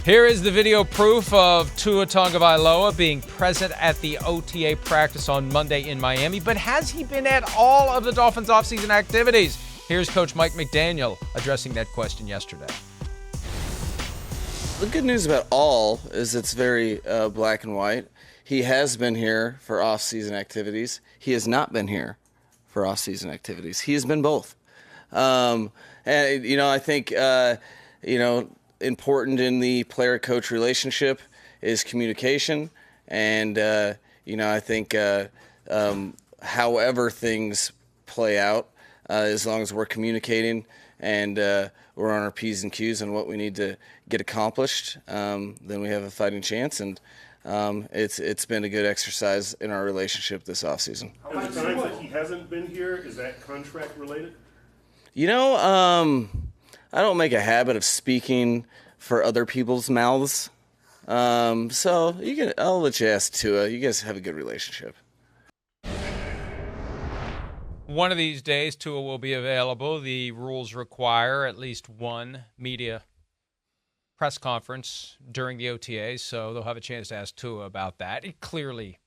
Here is the video proof of Tua Tagovailoa being present at the OTA practice on Monday in Miami. But has he been at all of the Dolphins' offseason activities? Here's Coach Mike McDaniel addressing that question yesterday. The good news about all is it's very black and white. He has been here for off-season activities. He has not been here for off-season activities. He has been both. And, I think, important in the player-coach relationship is communication. And, I think however things play out, as long as we're communicating and we're on our P's and Q's on what we need to get accomplished, then we have a fighting chance. And it's been a good exercise in our relationship this offseason. And the times that he hasn't been here, is that contract related? I don't make a habit of speaking for other people's mouths. So I'll let you ask Tua. You guys have a good relationship. One of these days, Tua will be available. The rules require at least one media press conference during the OTAs, so they'll have a chance to ask Tua about that. It clearly,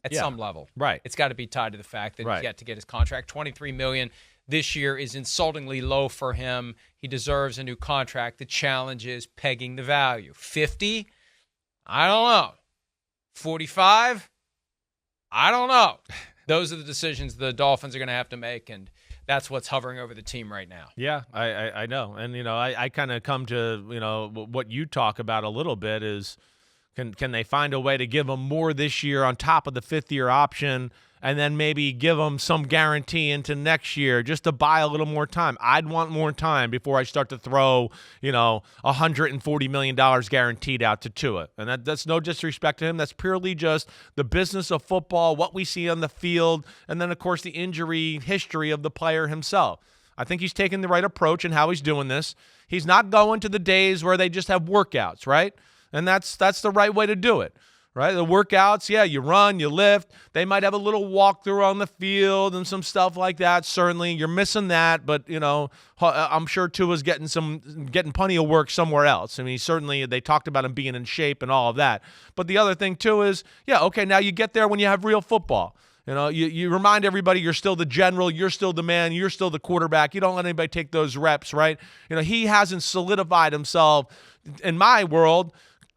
at some level, right? It's got to be tied to the fact that he's yet to get his contract. $23 million this year is insultingly low for him. He deserves a new contract. The challenge is pegging the value. 50? I don't know. 45? I don't know. Those are the decisions the Dolphins are going to have to make, and that's what's hovering over the team right now. Yeah, I know. And, I kind of come to, what you talk about a little bit is can they find a way to give them more this year on top of the fifth-year option and then maybe give them some guarantee into next year just to buy a little more time. I'd want more time before I start to throw, $140 million guaranteed out to Tua. And that's no disrespect to him. That's purely just the business of football, what we see on the field, and then, of course, the injury history of the player himself. I think he's taking the right approach in how he's doing this. He's not going to the days where they just have workouts, right? And that's the right way to do it. Right? The workouts, you run, you lift. They might have a little walkthrough on the field and some stuff like that. Certainly, you're missing that, but I'm sure Tua's getting plenty of work somewhere else. I mean, they talked about him being in shape and all of that. But the other thing too is, now you get there when you have real football. You remind everybody you're still the general, you're still the man, you're still the quarterback. You don't let anybody take those reps, right? He hasn't solidified himself in my world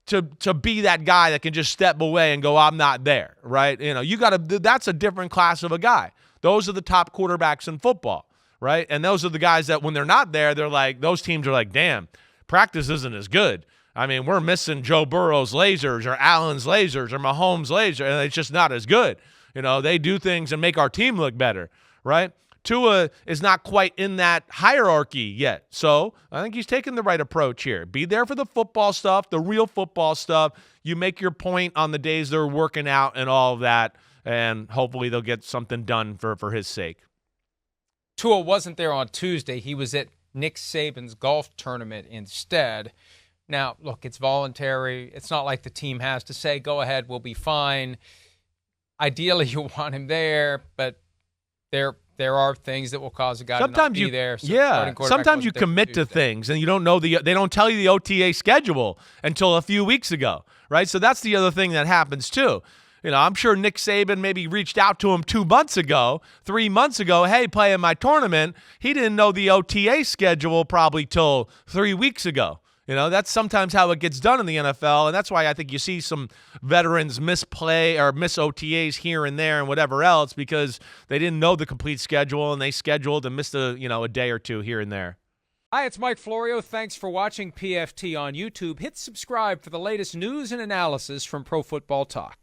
to be that guy that can just step away and go, I'm not there, right? That's a different class of a guy. Those are the top quarterbacks in football, right? And those are the guys that when they're not there, they're like, those teams are like, damn, practice isn't as good. I mean, we're missing Joe Burrow's lasers or Allen's lasers or Mahomes' laser, and it's just not as good. They do things and make our team look better, right? Tua is not quite in that hierarchy yet. So I think he's taking the right approach here. Be there for the football stuff, the real football stuff. You make your point on the days they're working out and all of that, and hopefully they'll get something done for his sake. Tua wasn't there on Tuesday. He was at Nick Saban's golf tournament instead. Now, look, it's voluntary. It's not like the team has to say, go ahead, we'll be fine. Ideally, you want him there, but there are things that will cause a guy to not be there. So sometimes you commit to things and you don't know they don't tell you the OTA schedule until a few weeks ago, right? So that's the other thing that happens too. I'm sure Nick Saban maybe reached out to him 2 months ago, 3 months ago, hey, play in my tournament. He didn't know the OTA schedule probably till 3 weeks ago. That's sometimes how it gets done in the NFL, and that's why I think you see some veterans misplay or miss OTAs here and there and whatever else because they didn't know the complete schedule and they scheduled and missed a day or two here and there. Hi, it's Mike Florio. Thanks for watching PFT on YouTube. Hit subscribe for the latest news and analysis from Pro Football Talk.